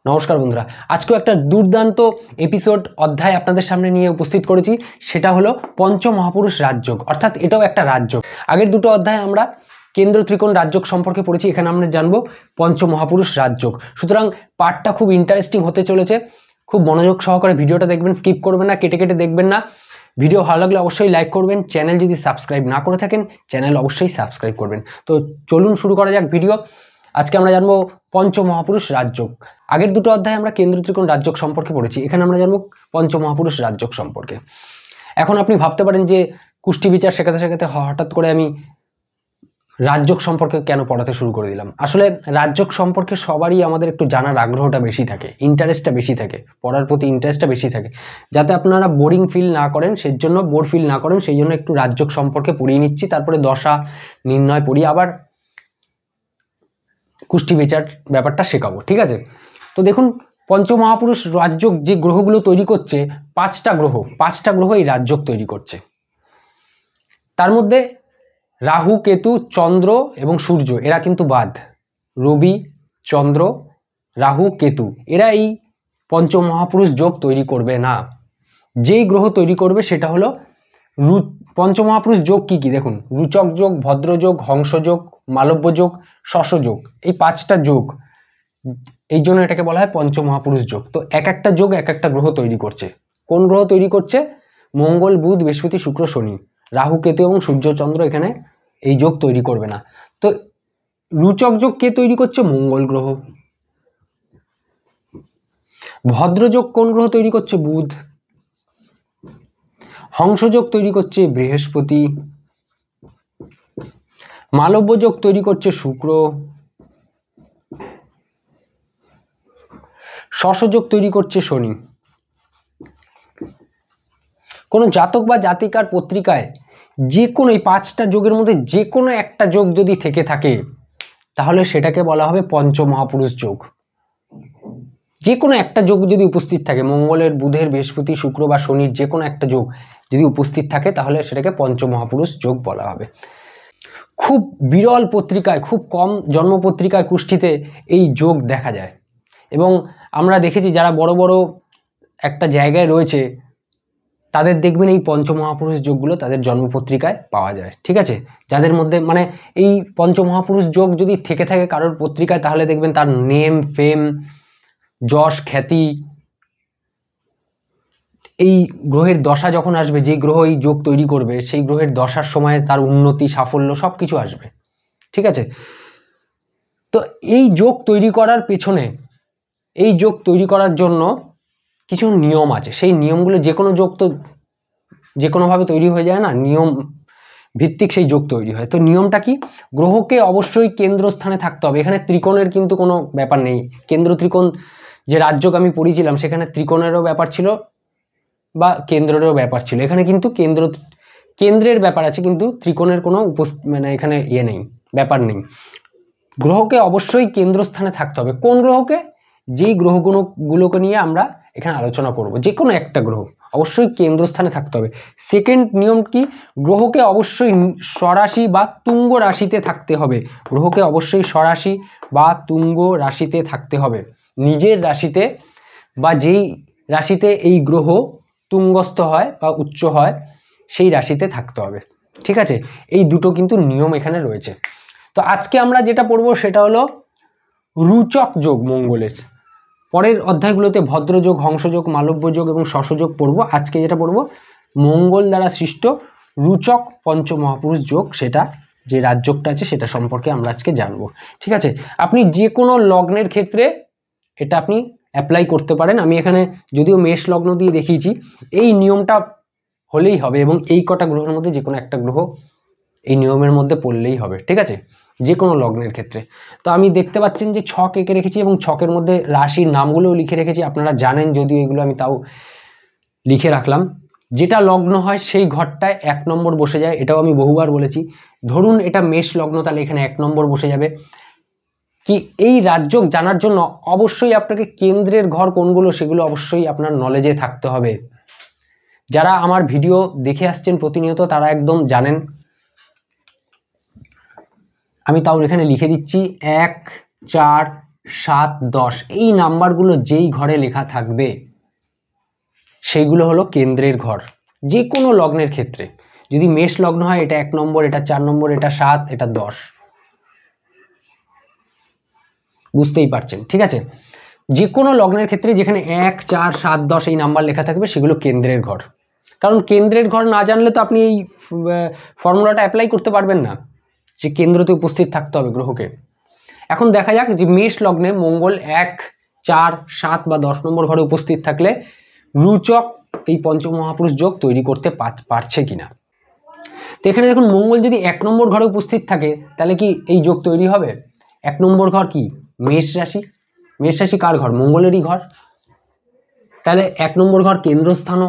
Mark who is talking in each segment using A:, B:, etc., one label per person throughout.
A: নমস্কার বন্ধুরা, আজকেও একটা দুর্দান্ত এপিসোড অধ্যায় আপনাদের সামনে নিয়ে উপস্থিত করেছি। সেটা হলো পঞ্চমহাপুরুষ রাজযোগ, অর্থাৎ এটাও একটা রাজযোগ। আগের দুটো অধ্যায় আমরা কেন্দ্র ত্রিকোণ রাজযোগ সম্পর্কে পড়েছি, এখানে আমরা জানবো পঞ্চমহাপুরুষ রাজযোগ। সুতরাং পার্টটা খুব ইন্টারেস্টিং হতে চলেছে। খুব মনোযোগ সহকারে ভিডিওটা দেখবেন, স্কিপ করবেন না, কেটে কেটে দেখবেন না। ভিডিও ভালো লাগলে অবশ্যই লাইক করবেন, চ্যানেল যদি সাবস্ক্রাইব না করে থাকেন চ্যানেল অবশ্যই সাবস্ক্রাইব করবেন। তো চলুন শুরু করা যাক ভিডিও। আজকে আমরা জানবো পঞ্চমহাপুরুষ রাজযোগ। আগের দুটো অধ্যায়ে আমরা কেন্দ্র ত্রিকোণ রাজযোগ সম্পর্কে পড়েছি, এখানে আমরা জানবো পঞ্চমহাপুরুষ রাজযোগ সম্পর্কে। এখন আপনি ভাবতে পারেন যে কুষ্টি বিচার শেখাতে শেখাতে হঠাৎ করে আমি রাজযোগ সম্পর্কে কেন পড়াতে শুরু করে দিলাম। আসলে রাজযোগ সম্পর্কে সবারই আমাদের একটু জানার আগ্রহটা বেশি থাকে, ইন্টারেস্টটা বেশি থাকে, পড়ার প্রতি ইন্টারেস্টটা বেশি থাকে। যাতে আপনারা বোরিং ফিল না করেন, সেই জন্য বোর ফিল না করেন, সেই জন্য একটু রাজযোগ সম্পর্কে পড়িয়ে নিচ্ছি। তারপরে দশা নির্ণয় পড়ি, আবার কুষ্টি বিচার ব্যাপারটা শেখাবো, ঠিক আছে? তো দেখুন, পঞ্চমহাপুরুষ রাজযোগ যে গ্রহগুলো তৈরি করছে, পাঁচটা গ্রহ এই রাজযোগ তৈরি করছে। তার মধ্যে রাহু, কেতু, চন্দ্র এবং সূর্য এরা কিন্তু বাদ। রবি, চন্দ্র, রাহু, কেতু এরা এই পঞ্চমহাপুরুষ যোগ তৈরি করবে না। যেই গ্রহ তৈরি করবে সেটা হলো পঞ্চমহাপুরুষ যোগ কি কি দেখুন: রুচক যোগ, ভদ্রযোগ, হংসযোগ, মালব্য যোগ, শশযোগ। এই পাঁচটা যোগ, এই জন্য এটাকে বলা হয় পঞ্চমহাপুরুষ যোগ। তো এক একটা যোগ এক একটা গ্রহ তৈরি করছে। কোন গ্রহ তৈরি করছে? মঙ্গল, বুধ, বৃহস্পতি, শুক্র, শনি। রাহু, কেতু এবং সূর্য, চন্দ্র এখানে এই যোগ তৈরি করবে না। তো রুচক যোগ কে তৈরি করছে? মঙ্গল গ্রহ। ভদ্রযোগ কোন গ্রহ তৈরি করছে? বুধ। হংসযোগ তৈরি করছে বৃহস্পতি। মালব্য যোগ তৈরি করছে শুক্র। শশযোগ তৈরি করছে শনি। কোন জাতক বা জাতিকার পত্রিকায় যে কোনো এই পাঁচটা যোগের মধ্যে যে কোনো একটা যোগ যদি থেকে থাকে তাহলে সেটাকে বলা হবে পঞ্চমহাপুরুষ যোগ। যে কোনো একটা যোগ যদি উপস্থিত থাকে, মঙ্গলের, বুধের, বৃহস্পতি, শুক্র বা শনির যে কোনো একটা যোগ যদি উপস্থিত থাকে তাহলে সেটাকে পঞ্চমহাপুরুষ যোগ বলা হবে। খুব বিরল পত্রিকায়, খুব কম জন্মপত্রিকায় কুষ্ঠিতে এই যোগ দেখা যায়। এবং আমরা দেখেছি যারা বড় বড় একটা জায়গায় রয়েছে তাদের দেখবেন এই পঞ্চমহাপুরুষ যোগগুলো তাদের জন্মপত্রিকায় পাওয়া যায়, ঠিক আছে? যাদের মধ্যে মানে এই পঞ্চমহাপুরুষ যোগ যদি থেকে থাকে কারোর পত্রিকায়, তাহলে দেখবেন তার নেম, ফেম, যশ, খ্যাতি, এই গ্রহের দশা যখন আসবে, যে গ্রহ এই যোগ তৈরি করবে সেই গ্রহের দশার সময় তার উন্নতি, সাফল্য সব কিছু আসবে, ঠিক আছে? তো এই যোগ তৈরি করার পেছনে, এই যোগ তৈরি করার জন্য কিছু নিয়ম আছে। সেই নিয়মগুলো, যে কোনো যোগ তো যে কোনোভাবে তৈরি হয়ে যায় না, নিয়ম ভিত্তিক সেই যোগ তৈরি হয়। তো নিয়মটা কি? গ্রহকে অবশ্যই কেন্দ্রস্থানে থাকতে হবে। এখানে ত্রিকোণের কিন্তু কোনো ব্যাপার নেই। কেন্দ্র ত্রিকোণ যে রাজযোগ আমি পড়িয়েছিলাম সেখানে ত্রিকোণেরও ব্যাপার ছিল বা কেন্দ্রেরও ব্যাপার ছিল। এখানে কিন্তু কেন্দ্রের ব্যাপার আছে, কিন্তু ত্রিকোণের কোনো মানে এখানে নেই, ব্যাপার নেই। গ্রহকে অবশ্যই কেন্দ্রস্থানে থাকতে হবে। কোন গ্রহকে? যেই গ্রহগুলোকে নিয়ে আমরা এখানে আলোচনা করব, যে কোনো একটা গ্রহ অবশ্যই কেন্দ্রস্থানে থাকতে হবে। সেকেন্ড নিয়ম কি? গ্রহকে অবশ্যই স্বরাশি বা তুঙ্গ রাশিতে থাকতে হবে। গ্রহকে অবশ্যই স্বরাশি বা তুঙ্গ রাশিতে থাকতে হবে। নিজের রাশিতে বা যেই রাশিতে এই গ্রহ তুঙ্গস্থ হয় বা উচ্চ হয় সেই রাশিতে থাকতে হবে, ঠিক আছে? এই দুটো কিন্তু নিয়ম এখানে রয়েছে। তো আজকে আমরা যেটা পড়বো সেটা হলো রুচক যোগ মঙ্গলের। পরের অধ্যায়গুলোতে ভদ্রযোগ, হংসযোগ, মালব্য যোগ এবং শশযোগ পড়বো। আজকে যেটা পড়বো মঙ্গল দ্বারা সৃষ্ট রুচক পঞ্চমহাপুরুষ যোগ, সেটা যে রাজযোগটা আছে সেটা সম্পর্কে আমরা আজকে জানবো, ঠিক আছে? আপনি যে কোনো লগ্নের ক্ষেত্রে এটা আপনি অ্যাপ্লাই করতে পারেন। আমি এখানে যদিও মেষ লগ্ন দিয়ে দেখিয়েছি, এই নিয়মটা হলেই হবে এবং এই কটা গ্রহের মধ্যে যে কোনো একটা গ্রহ এই নিয়মের মধ্যে পড়লেই হবে, ঠিক আছে? যে কোনো লগ্নের ক্ষেত্রে। তো আমি দেখতে পাচ্ছেন যে ছক এঁকে রেখেছি এবং ছকের মধ্যে রাশির নামগুলোও লিখে রেখেছি। আপনারা জানেন যদিও এগুলো, আমি তাও লিখে রাখলাম। যেটা লগ্ন হয় সেই ঘরটায় 1 নম্বর বসে যায়, এটাও আমি বহুবার বলেছি। ধরুন এটা মেষ লগ্ন, তাহলে এখানে 1 নম্বর বসে যাবে। কি এই রাজযোগ জানার জন্য অবশ্যই আপনাকে কেন্দ্রের ঘর কোনগুলো সেগুলো অবশ্যই আপনার নলেজে থাকতে হবে। যারা আমার ভিডিও দেখে আসছেন প্রতিনিয়ত তারা একদম জানেন। আমি তাও এখানে লিখে দিচ্ছি 1, 4, 7, 10 এই নাম্বারগুলো যেই ঘরে লেখা থাকবে সেইগুলো হলো কেন্দ্রের ঘর। যে কোনো লগ্নের ক্ষেত্রে, যদি মেষ লগ্ন হয় এটা 1 নম্বর, এটা 4 নম্বর, এটা 7, এটা 10, বুঝতেই পারছেন, ঠিক আছে? যে কোনো লগ্নের ক্ষেত্রে যেখানে 1, 4, 7, 10 এই নাম্বার লেখা থাকবে সেগুলো কেন্দ্রের ঘর। কারণ কেন্দ্রের ঘর না জানলে তো আপনি এই ফর্মুলাটা অ্যাপ্লাই করতে পারবেন না, যে কেন্দ্রতে উপস্থিত থাকতে হবে গ্রহকে। এখন দেখা যাক যে মেষ লগ্নে মঙ্গল 1, 4, 7 বা 10 নম্বর ঘরে উপস্থিত থাকলে রুচক এই পঞ্চমহাপুরুষ যোগ তৈরি করতে পারছে কিনা। তো এখানে দেখুন মঙ্গল যদি 1 নম্বর ঘরে উপস্থিত থাকে তাহলে কি এই যোগ তৈরি হবে? 1 নম্বর ঘর কি? মেষ রাশি। মেষ রাশি কার ঘর? মঙ্গলেরই ঘর। তাহলে 1 নম্বর ঘর কেন্দ্রস্থানও,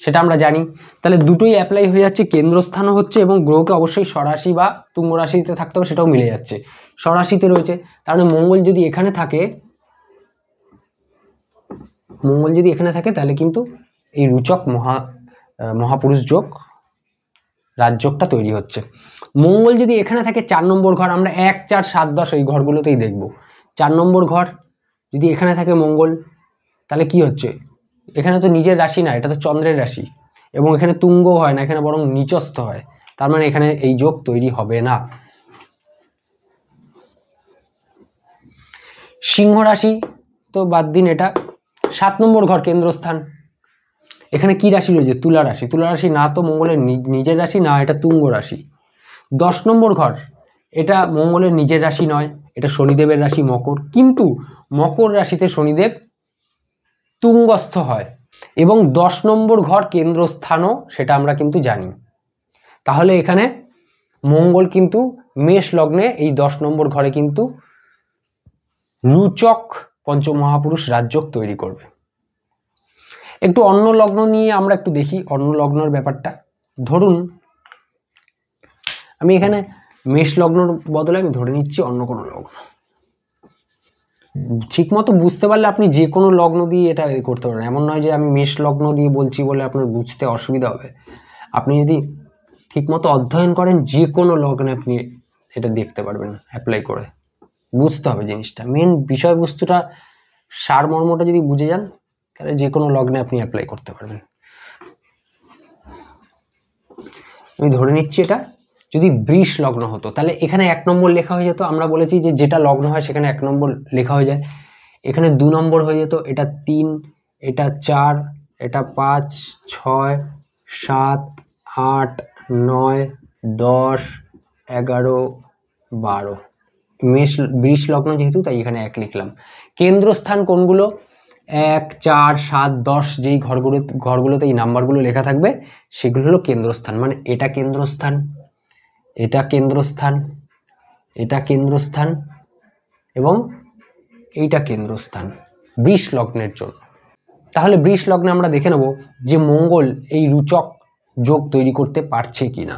A: সেটা আমরা জানি। তাহলে দুটোই অ্যাপ্লাই হয়ে যাচ্ছে, কেন্দ্রস্থানও হচ্ছে এবং গ্রহকে অবশ্যই স্বরাশি বা তুঙ্গ রাশিতে থাকতে হবে, সেটাও মিলে যাচ্ছে। স্বরাশিতে রয়েছে, তার মানে মঙ্গল যদি এখানে থাকে, তাহলে কিন্তু এই রুচক মহাপুরুষ যোগ রাজযোগটা তৈরি হচ্ছে। মঙ্গল যদি এখানে থাকে 4 নম্বর ঘর, আমরা 1, 4, 7, 10 এই ঘরগুলোতেই দেখব। 4 নম্বর ঘর যদি এখানে থাকে মঙ্গল, তাহলে কি হচ্ছে? এখানে তো নিজের রাশি না, এটা তো চন্দ্রের রাশি, এবং এখানে তুঙ্গ হয় না, এখানে বরং নিচস্থ হয়। তার মানে এখানে এই যোগ তৈরি হবে না। সিংহ রাশি তো বাদ দিন, এটা 7 নম্বর ঘর কেন্দ্রস্থান। এখানে কি রাশি রয়েছে? তুলা রাশি। তুলা রাশি না তো মঙ্গলের নিজের রাশি, না এটা তুঙ্গ রাশি। 10 নম্বর ঘর, এটা মঙ্গলের নিজের রাশি নয়, এটা শনিদেবের রাশি মকর, কিন্তু মকর রাশিতে শনিদেব তুঙ্গস্থ হয়, এবং 10 নম্বর ঘর কেন্দ্রস্থানও, সেটা আমরা কিন্তু জানি। তাহলে এখানে মঙ্গল কিন্তু মেষ লগ্নে এই 10 নম্বর ঘরে কিন্তু রুচক পঞ্চমহাপুরুষ রাজযোগ তৈরি করবে। একটু অন্য লগ্ন নিয়ে আমরা একটু দেখি, অন্য লগ্নের ব্যাপারটা। ধরুন আমি এখানে মেষ লগ্নর বদলে আমি ধরে নিচ্ছি অন্য কোনো লগ্ন। ঠিক মতো বুঝতে পারলে আপনি যে কোনো লগ্ন দিয়ে এটা করতে পারেন, এমন নয় যে আমি মেষ লগ্ন দিয়ে বলছি বলে আপনার বুঝতে অসুবিধা হবে। আপনি যদি ঠিকমতো অধ্যয়ন করেন যে কোনো লগ্নে আপনি এটা দেখতে পারবেন, অ্যাপ্লাই করে বুঝতে হবে জিনিসটা, মেন বিষয়বস্তুটা, সারমর্মটা যদি বুঝে যান তাহলে যে কোনো লগ্নে আপনি অ্যাপ্লাই করতে পারবেন। আমি ধরে নিচ্ছি এটা যদি বৃষ লগ্ন হতো তাহলে এখানে 1 নম্বর লেখা হয়ে যেত। আমরা বলেছি যে যেটা লগ্ন হয় সেখানে 1 নম্বর লেখা হয়ে যায়, এখানে 2 নম্বর হয়ে যেত, এটা 3, এটা 4, এটা 5, 6, 7, 8, 9, 10, 11, 12। বৃষ লগ্ন যেহেতু তাই এখানে 1 লিখলাম। কেন্দ্রস্থান কোনগুলো? 1, 4, 7, 10 যেই ঘরগুলোতে এই নাম্বারগুলো লেখা থাকবে সেগুলো হলো কেন্দ্রস্থান। মানে এটা কেন্দ্রস্থান, এটা কেন্দ্রস্থান, এটা কেন্দ্রস্থান এবং এইটা কেন্দ্রস্থান বৃষ লগ্নের জন্য। তাহলে বৃষ লগ্নে আমরা দেখে নেব যে মঙ্গল এই রুচক যোগ তৈরি করতে পারছে কিনা।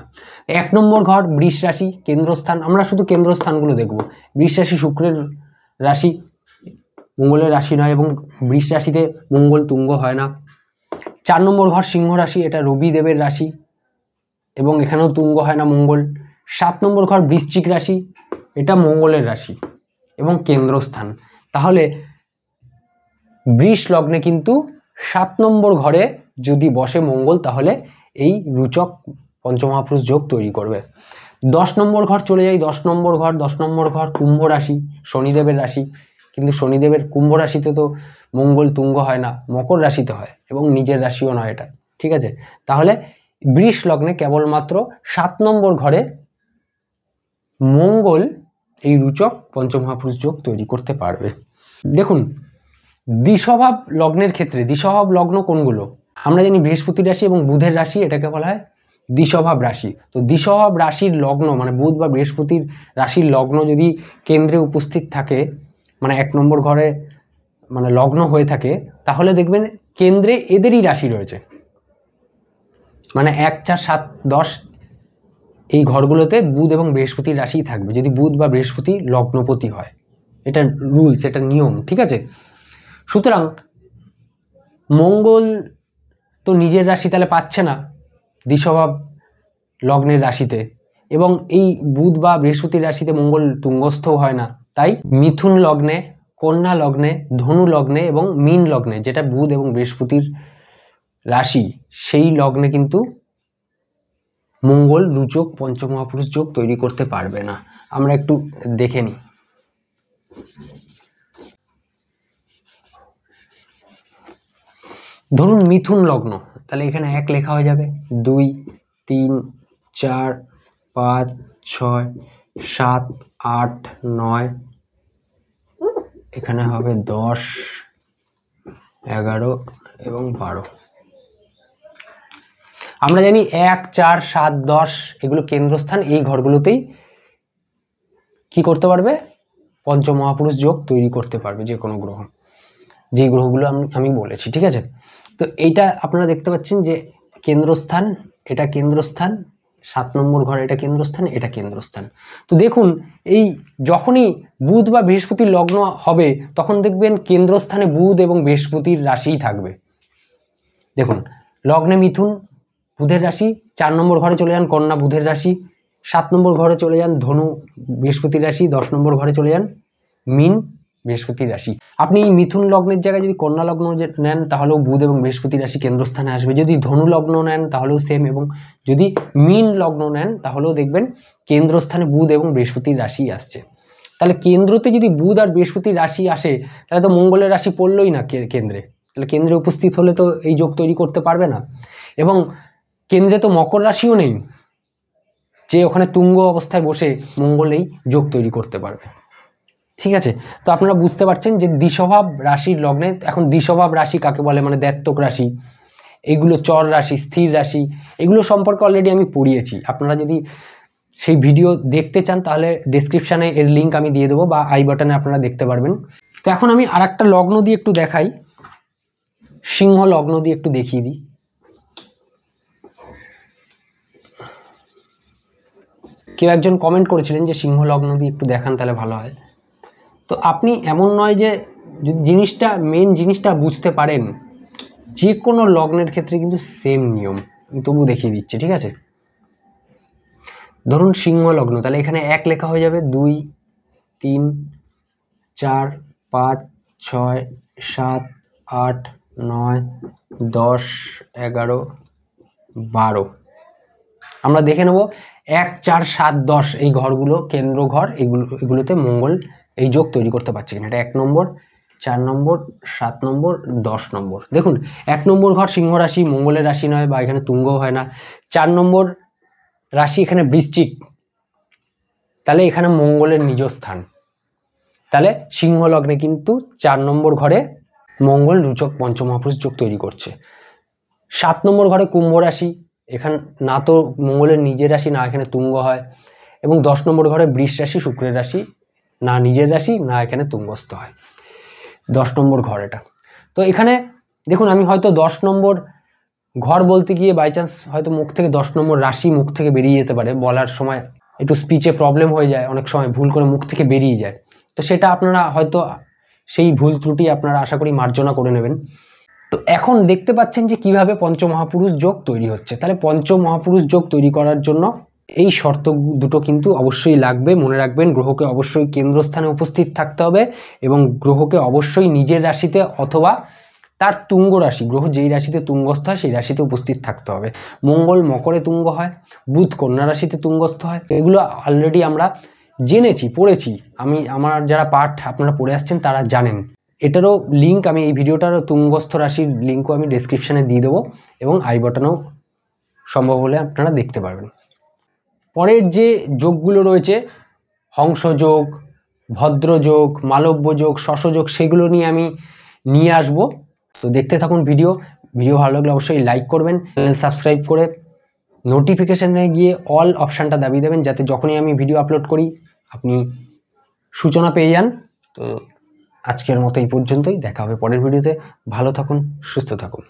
A: 1 নম্বর ঘর বৃষ রাশি কেন্দ্রস্থান, আমরা শুধু কেন্দ্রস্থানগুলো দেখব। বৃষ রাশি শুক্রের রাশি, মঙ্গলের রাশি নয়, এবং বৃষ রাশিতে মঙ্গল তুঙ্গ হয় না। 4 নম্বর ঘর সিংহ রাশি, এটা রবি দেবের রাশি এবং এখানেও তুঙ্গ হয় না মঙ্গল। 7 নম্বর ঘর বৃশ্চিক রাশি, এটা মঙ্গলের রাশি এবং কেন্দ্রস্থান। তাহলে বৃষ লগ্নে কিন্তু 7 নম্বর ঘরে যদি বসে মঙ্গল তাহলে এই রুচক পঞ্চমহাপুরুষ যোগ তৈরি করবে। 10 নম্বর ঘর চলে যাই, 10 নম্বর ঘর কুম্ভ রাশি, শনিদেবের রাশি, কিন্তু শনিদেবের কুম্ভ রাশিতে তো মঙ্গল তুঙ্গ হয় না, মকর রাশিতে হয় এবং নিজের রাশিও নয় এটা, ঠিক আছে? তাহলে বৃষ লগ্নে কেবলমাত্র 7 নম্বর ঘরে মঙ্গল এই রুচক পঞ্চমহাপুরুষ যোগ তৈরি করতে পারবে। দেখুন দ্বিস্বভাব লগ্নের ক্ষেত্রে, দ্বিস্বভাব লগ্ন কোনগুলো? আমরা জানি বৃহস্পতি রাশি এবং বুধের রাশি, এটাকে বলা হয় দ্বিস্বভাব রাশি। তো দ্বিস্বভাব রাশির লগ্ন মানে বুধ বা বৃহস্পতির রাশির লগ্ন যদি কেন্দ্রে উপস্থিত থাকে, মানে 1 নম্বর ঘরে মানে লগ্ন হয়ে থাকে, তাহলে দেখবেন কেন্দ্রে এদেরই রাশি রয়েছে, মানে 1, 4, 7, 10 এই ঘরগুলোতে বুধ এবং বৃহস্পতির রাশি থাকবে যদি বুধ বা বৃহস্পতি লগ্নপতি হয়। এটা রুলস, এটা নিয়ম, ঠিক আছে? সুতরাং মঙ্গল তো নিজের রাশি তাহলে পাচ্ছে না দ্বিস্বভাব লগ্নের রাশিতে, এবং এই বুধ বা বৃহস্পতির রাশিতে মঙ্গল তুঙ্গস্থও হয় না, তাই মিথুন লগ্নে, কন্যা লগ্নে, ধনু লগ্নে এবং মীন লগ্নে, যেটা বুধ এবং বৃহস্পতির রাশি, সেই লগ্নে কিন্তু মঙ্গল রুচক পঞ্চমহাপুরুষ যোগ তৈরি করতে পারবে না। আমরা একটু দেখে নিই। ধরুন মিথুন লগ্ন, তাহলে এখানে 1 লেখা হয়ে যাবে, 2 3 4 5 6 7 8 9, এখানে হবে 10 11 এবং 12। আমরা জানি 1 4 7 10 এগুলো কেন্দ্রস্থান, এই ঘরগুলোতেই কি করতে পারবে, পঞ্চমহাপুরুষ যোগ তৈরি করতে পারবে যে কোনো গ্রহ, যে গ্রহগুলো আমি বলেছি, ঠিক আছে। তো এইটা আপনারা দেখতে পাচ্ছেন যে কেন্দ্রস্থান, এটা কেন্দ্রস্থান, 7 নম্বর ঘর এটা কেন্দ্রস্থান, এটা কেন্দ্রস্থান। তো দেখুন এই যখনই বুধ বা বৃহস্পতির লগ্ন হবে তখন দেখবেন কেন্দ্রস্থানে বুধ এবং বৃহস্পতির রাশিই থাকবে। দেখুন লগ্নে মিথুন বুধের রাশি, 4 নম্বর ঘরে চলে যান কন্যা বুধের রাশি, 7 নম্বর ঘরে চলে যান ধনু বৃহস্পতির রাশি, 10 নম্বর ঘরে চলে যান মীন বৃহস্পতির রাশি। আপনি এই মিথুন লগ্নের জায়গায় যদি কন্যা লগ্ন নেন তাহলেও বুধ এবং বৃহস্পতির রাশি কেন্দ্রস্থানে আসবে, যদি ধনু লগ্ন নেন তাহলেও সেম, এবং যদি মীন লগ্ন নেন তাহলেও দেখবেন কেন্দ্রস্থানে বুধ এবং বৃহস্পতির রাশি আসছে। তাহলে কেন্দ্রতে যদি বুধ আর বৃহস্পতির রাশি আসে তাহলে তো মঙ্গলের রাশি পড়লই না কেন্দ্রে, তাহলে কেন্দ্রে উপস্থিত হলে তো এই যোগ তৈরি করতে পারবে না। এবং কেন্দ্রে তো মকর রাশিও নেই যে ওখানে তুঙ্গ অবস্থায় বসে মঙ্গল এই যোগ তৈরি করতে পারবে, ঠিক আছে। তো আপনারা বুঝতে পারছেন যে দ্বিস্বভাব রাশির লগ্নে, এখন দ্বিস্বভাব রাশি কাকে বলে, মানে দ্ব্যর্থক রাশি, এগুলো চর রাশি, স্থির রাশি, এগুলো সম্পর্কে অলরেডি আমি পড়িয়েছি। আপনারা যদি সেই ভিডিও দেখতে চান তাহলে ডেসক্রিপশানে এর লিঙ্ক আমি দিয়ে দেবো, বা আই বাটনে আপনারা দেখতে পারবেন। তো এখন আমি আর একটা লগ্ন দিয়ে একটু দেখাই, সিংহ লগ্ন দিয়ে একটু দেখিয়ে দিই। কেউ একজন কমেন্ট করেছিলেন যে সিংহ লগ্ন দিয়ে একটু দেখান তাহলে ভালো হয়। তো আপনি এমন নয় যে জিনিসটা মেন জিনিসটা বুঝতে পারেন, যে কোনো লগ্নের ক্ষেত্রে কিন্তু সেম নিয়ম, তবু দেখিয়ে দিচ্ছে, ঠিক আছে। ধরুন সিংহ লগ্ন, তাহলে এখানে 1 লেখা হয়ে যাবে, 2 3 4 5 6 7 8 9 10 11 12। আমরা দেখে নেব 1 4 7 10 এই ঘরগুলো কেন্দ্র ঘর, এগুলোতে মঙ্গল এই যোগ তৈরি করতে পারছে কিনা। এটা 1 নম্বর, 4 নম্বর, 7 নম্বর, 10 নম্বর। দেখুন 1 নম্বর ঘর সিংহ রাশি, মঙ্গলের রাশি নয়, বা এখানে তুঙ্গ হয় না। 4 নম্বর রাশি এখানে বৃশ্চিক, তাহলে এখানে মঙ্গলের নিজ স্থান, তাহলে সিংহ লগ্নে কিন্তু 4 নম্বর ঘরে মঙ্গল রুচক পঞ্চমহাপুরুষ যোগ তৈরি করছে। 7 নম্বর ঘরে কুম্ভ রাশি, এখানে না তো মঙ্গলের নিজের রাশি, না এখানে তুঙ্গ হয়। এবং 10 নম্বর ঘরে বৃষ রাশি, শুক্রের রাশি, না নিজের রাশি, না এখানে তুঙ্গস্থ হয়। 10 নম্বর ঘর এটা। তো এখানে দেখুন আমি হয়তো 10 নম্বর ঘর বলতে গিয়ে বাই চান্স হয়তো মুখ থেকে 10 নম্বর রাশি মুখ থেকে বেরিয়ে যেতে পারে, বলার সময় একটু স্পিচে প্রবলেম হয়ে যায়, অনেক সময় ভুল করে মুখ থেকে বেরিয়ে যায়। তো সেটা আপনারা হয়তো সেই ভুল ত্রুটি আপনারা আশা করি মার্জনা করে নেবেন। তো এখন দেখতে পাচ্ছেন যে কিভাবে পঞ্চমহাপুরুষ যোগ তৈরি হচ্ছে। তাহলে পঞ্চমহাপুরুষ যোগ তৈরি করার জন্য এই শর্ত দুটো কিন্তু অবশ্যই লাগবে, মনে রাখবেন। গ্রহকে অবশ্যই কেন্দ্রস্থানে উপস্থিত থাকতে হবে, এবং গ্রহকে অবশ্যই নিজের রাশিতে অথবা তার তুঙ্গ রাশি, গ্রহ যেই রাশিতে তুঙ্গস্থ হয় সেই রাশিতে উপস্থিত থাকতে হবে। মঙ্গল মকরে তুঙ্গ হয়, বুধ কন্যা রাশিতে তুঙ্গস্থ হয়, এগুলো অলরেডি আমরা জেনেছি, পড়েছি। আমার যারা পাঠ আপনারা পড়ে আসছেন তারা জানেন। এটারও লিঙ্ক আমি এই ভিডিওটারও তুঙ্গস্থ রাশির লিঙ্কও আমি ডেসক্রিপশানে দিয়ে দেবো, এবং আই বাটনেও সম্ভব হলে আপনারা দেখতে পারবেন। পরের যে যোগগুলো রয়েছে, হংসযোগ, ভদ্রযোগ, মালব্য যোগ, শশযোগ, সেগুলো নিয়ে আমি নিয়ে আসব। তো দেখতে থাকুন ভিডিও ভালো লাগলে অবশ্যই লাইক করবেন, চ্যানেল সাবস্ক্রাইব করে নোটিফিকেশানে গিয়ে অল অপশানটা দাবিয়ে দেবেন, যাতে যখনই আমি ভিডিও আপলোড করি আপনি সূচনা পেয়ে যান। তো আজকের মতো এই পর্যন্তই, দেখা হবে পরের ভিডিওতে। ভালো থাকুন, সুস্থ থাকুন।